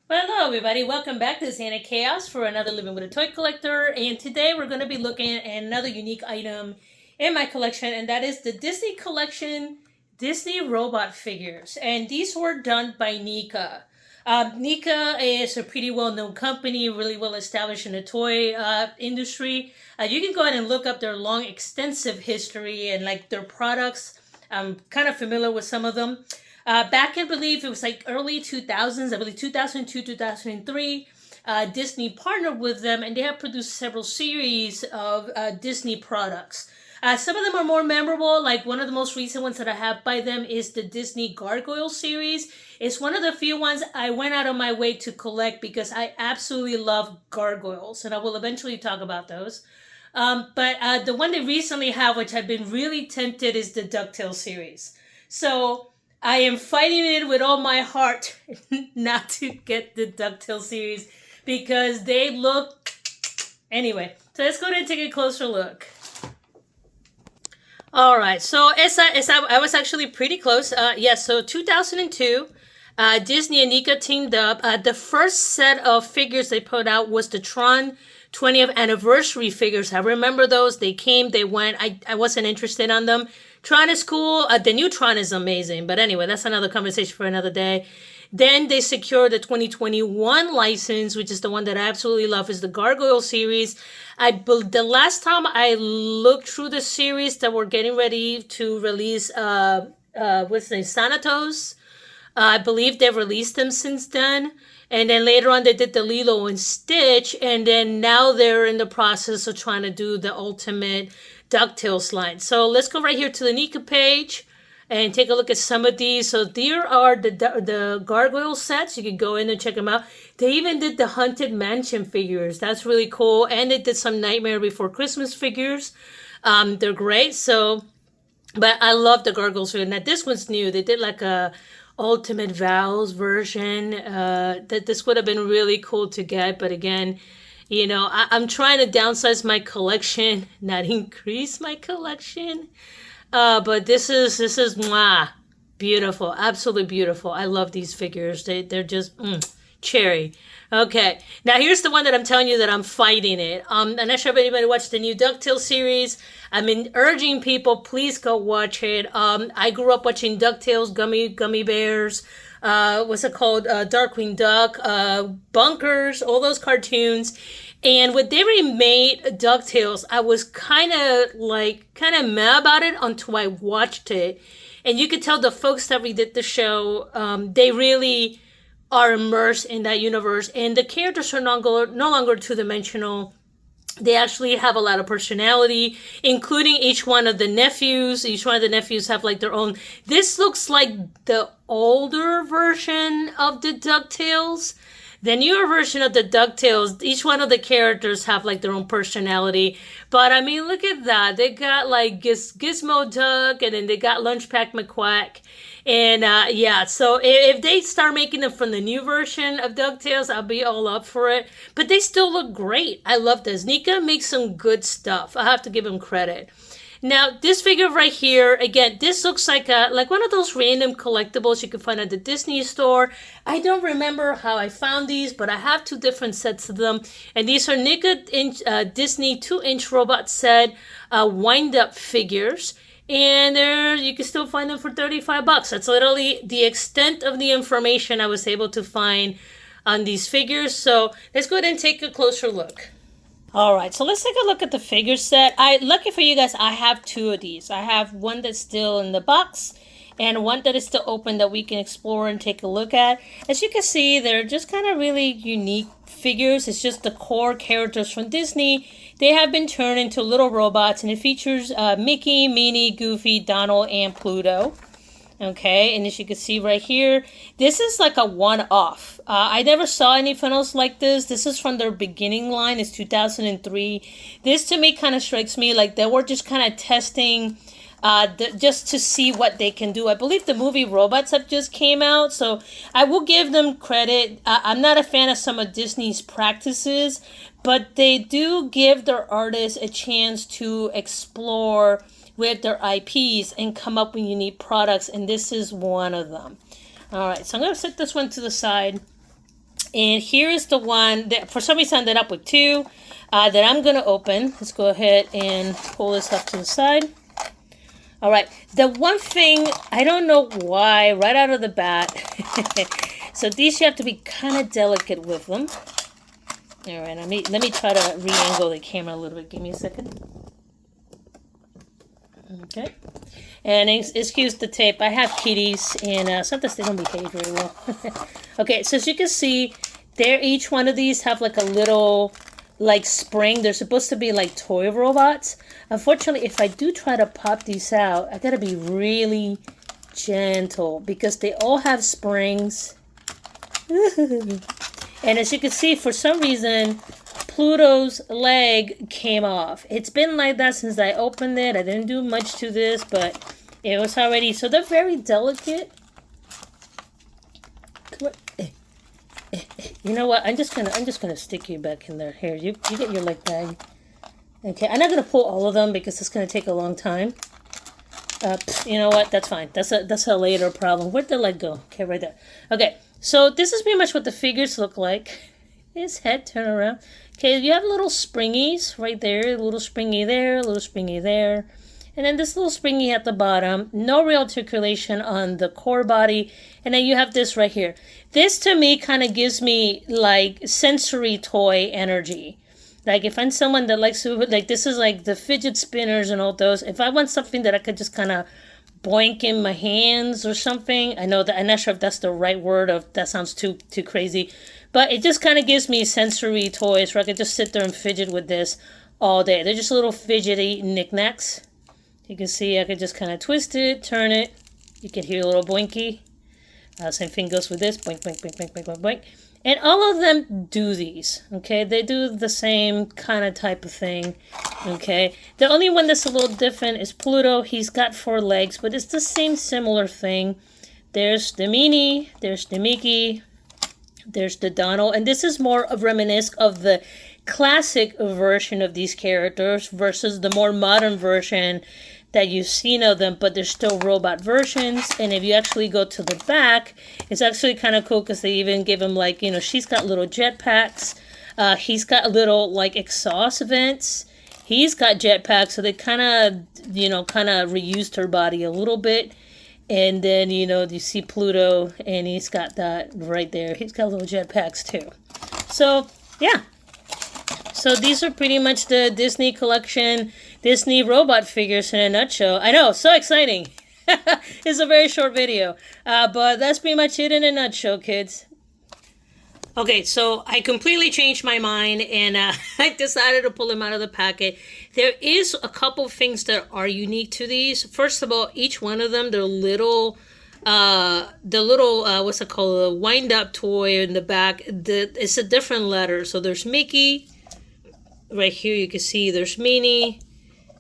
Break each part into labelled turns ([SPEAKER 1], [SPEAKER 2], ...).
[SPEAKER 1] Well, hello everybody. Welcome back to Santa Chaos for another Living with a Toy Collector. And today we're going to be looking at another unique item in my collection, and that is the Disney Collection Disney robot figures. And these were done by NECA. NECA is a pretty well-known company, really well established in the toy industry. You can go ahead and look up their long, extensive history and like their products. I'm kind of familiar with some of them. Back in, I believe it was like early 2000s, I believe 2002, 2003, Disney partnered with them and they have produced several series of Disney products. Some of them are more memorable, like one of the most recent ones that I have by them is the Disney Gargoyle series. It's one of the few ones I went out of my way to collect because I absolutely love gargoyles, and I will eventually talk about those. But the one they recently have, which I've been really tempted, is the DuckTales series. So I am fighting it with all my heart not to get the DuckTales series because they look... Anyway, so let's go ahead and take a closer look. All right, so I was actually pretty close. Yes, so 2002, Disney and NECA teamed up. The first set of figures they put out was the Tron 20th anniversary figures. I remember those. They came, they went. I wasn't interested on them. Tron is cool. The new Tron is amazing. But anyway, that's another conversation for another day. Then they secured the 2021 license, which is the one that I absolutely love, is the Gargoyle series. The last time I looked through the series that we're getting ready to release, what's the name, Thanatos. I believe they've released them since then. And then later on, they did the Lilo and Stitch. And then now they're in the process of trying to do the ultimate DuckTales line. So let's go right here to the NECA page and take a look at some of these. So there are the gargoyle sets. You can go in and check them out. They even did the Haunted Mansion figures. That's really cool. And they did some Nightmare Before Christmas figures. They're great. So, but I love the gargoyles. Now this one's new. They did like a Ultimate Vows version. That this would have been really cool to get. But again, you know, I'm trying to downsize my collection, not increase my collection. But this is mwah, beautiful, absolutely beautiful. I love these figures. They're just cherry. Okay, now here's the one that I'm telling you that I'm fighting it. I'm not sure if anybody watched the new DuckTales series. I mean, urging people, please go watch it. I grew up watching DuckTales, Gummy Bears. What's it called? Darkwing Duck, Bunkers, all those cartoons. And when they remade DuckTales, I was kind of mad about it until I watched it. And you could tell the folks that redid the show, they really are immersed in that universe. And the characters are no longer two-dimensional. They actually have a lot of personality, including each one of the nephews. Each one of the nephews have like their own. This looks like the older version of the DuckTales. The newer version of the DuckTales, each one of the characters have like their own personality. But I mean, look at that. They got like Gizmo Duck, and then they got Lunchpack McQuack. And yeah, so if they start making them from the new version of DuckTales, I'll be all up for it. But they still look great. I love this. NECA makes some good stuff. I have to give them credit. Now, this figure right here, again, this looks like one of those random collectibles you can find at the Disney store. I don't remember how I found these, but I have two different sets of them. And these are NECA Disney 2-inch robot set wind-up figures. And you can still find them for $35. That's literally the extent of the information I was able to find on these figures. So let's go ahead and take a closer look. All right, so let's take a look at the figure set. Lucky for you guys, I have two of these. I have one that's still in the box and one that is still open that we can explore and take a look at. As you can see, they're just kind of really unique figures. It's just the core characters from Disney. They have been turned into little robots, and it features Mickey, Minnie, Goofy, Donald, and Pluto. Okay, and as you can see right here, this is like a one-off. I never saw anything else like this. This is from their beginning line. It's 2003. This to me kind of strikes me like they were just kind of testing just to see what they can do. I believe the movie Robots have just came out, so I will give them credit. I'm not a fan of some of Disney's practices, but they do give their artists a chance to explore with their IPs and come up with unique products, and this is one of them. All right, so I'm going to set this one to the side. And here is the one that for some reason I ended up with two that I'm going to open. Let's go ahead and pull this up to the side. All right. The one thing, I don't know why, right out of the bat. So these you have to be kind of delicate with them. All right. Let me try to re-angle the camera a little bit. Give me a second. Okay. And excuse the tape. I have kitties, and sometimes they don't behave very well. Okay, so as you can see, each one of these have like a little, like, spring. They're supposed to be like toy robots. Unfortunately, if I do try to pop these out, I gotta be really gentle because they all have springs. And as you can see, for some reason, Pluto's leg came off. It's been like that since I opened it. I didn't do much to this, but it was already, so they're very delicate. Come on. You know what? I'm just gonna stick you back in there. Here, you get your leg bag. Okay, I'm not gonna pull all of them because it's gonna take a long time. You know what? That's fine. That's a later problem. Where'd the leg go? Okay, right there. Okay, so this is pretty much what the figures look like. His head turn around. Okay, you have little springies right there, a little springy there, a little springy there. And then this little springy at the bottom. No real articulation on the core body. And then you have this right here. This to me kind of gives me like sensory toy energy. Like if I'm someone that likes to, like this is like the fidget spinners and all those. If I want something that I could just kind of boink in my hands or something. I know that I'm not sure if that's the right word, or if that sounds too crazy. But it just kind of gives me sensory toys where I could just sit there and fidget with this all day. They're just little fidgety knickknacks. You can see I could just kind of twist it, turn it. You can hear a little boinky. Same thing goes with this. Boink, boink, boink, boink, boink, boink, boink. And all of them do these, okay? They do the same kind of type of thing, okay? The only one that's a little different is Pluto. He's got 4 legs, but it's the same similar thing. There's the Minnie, there's the Mickey, there's the Donald. And this is more of reminiscent of the classic version of these characters versus the more modern version that you've seen of them, but they're still robot versions. And if you actually go to the back, it's actually kind of cool because they even give him like, you know, she's got little jetpacks. He's got little like exhaust vents. He's got jetpacks, so they kind of, you know, kind of reused her body a little bit. And then, you know, you see Pluto, and he's got that right there. He's got little jetpacks too. So, yeah. So these are pretty much the Disney collection, Disney robot figures in a nutshell. I know, so exciting. It's a very short video. But that's pretty much it in a nutshell, kids. Okay, so I completely changed my mind, and I decided to pull them out of the packet. There is a couple things that are unique to these. First of all, each one of them, the little what's it called, the wind-up toy in the back, it's a different letter. So there's Mickey. Right here you can see there's Minnie.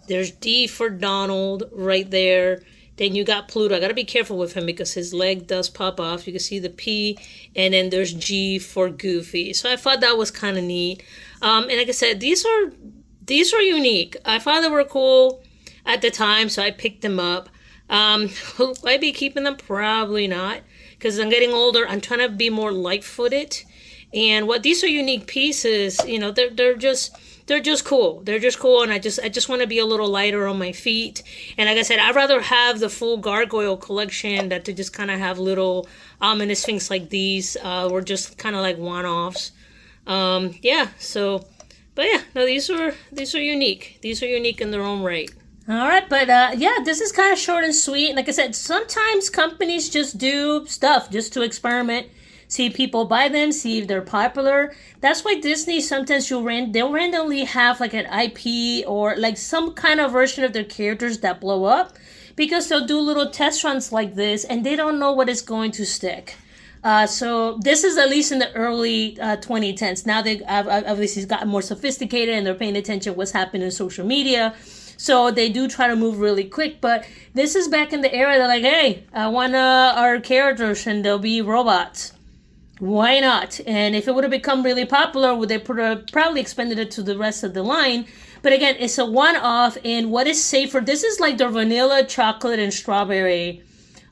[SPEAKER 1] There's D for Donald right there. Then you got Pluto. I got to be careful with him because his leg does pop off. You can see the P. And then there's G for Goofy. So I thought that was kind of neat. And like I said, these are unique. I thought they were cool at the time, so I picked them up. Will I be keeping them? Probably not. Because I'm getting older. I'm trying to be more light-footed. And what these are unique pieces, you know, they're just cool. They're just cool, and I just want to be a little lighter on my feet. And like I said, I'd rather have the full Gargoyle collection than to just kind of have little ominous things like these. Or just kind of like one-offs. Yeah. So, but yeah, no, these are unique. These are unique in their own right. All right, but yeah, this is kind of short and sweet. And like I said, sometimes companies just do stuff just to experiment. See people buy them, see if they're popular. That's why Disney sometimes they'll randomly have like an IP or like some kind of version of their characters that blow up, because they'll do little test runs like this and they don't know what is going to stick. So this is at least in the early 2010s. Now they obviously gotten more sophisticated and they're paying attention to what's happening in social media. So they do try to move really quick, but this is back in the era. They're like, hey, I want our characters and they'll be robots. Why not? And if it would have become really popular, they probably expanded it to the rest of the line. But again, it's a one-off, and what is safer, this is like the vanilla, chocolate, and strawberry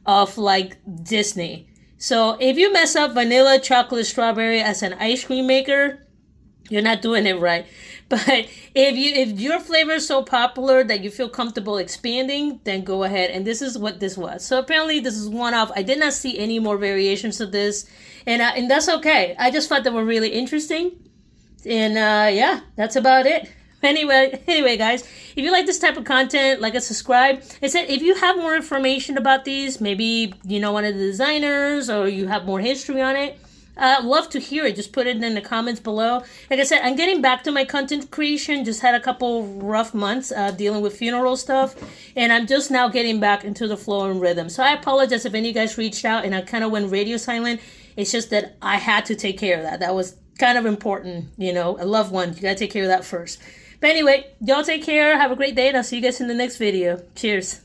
[SPEAKER 1] of like Disney. So if you mess up vanilla, chocolate, strawberry as an ice cream maker, you're not doing it right. But if your flavor is so popular that you feel comfortable expanding, then go ahead. And this is what this was. So apparently this is one off. I did not see any more variations of this, and that's okay. I just thought they were really interesting. And yeah, that's about it. Anyway, guys, if you like this type of content, like and subscribe. I said if you have more information about these, maybe you know one of the designers or you have more history on it, I'd love to hear it. Just put it in the comments below. Like I said, I'm getting back to my content creation. Just had a couple rough months dealing with funeral stuff, and I'm just now getting back into the flow and rhythm. So I apologize if any of you guys reached out and I kind of went radio silent. It's just that I had to take care of that. That was kind of important, you know, a loved one. You gotta take care of that first. But anyway, y'all take care. Have a great day, and I'll see you guys in the next video. Cheers.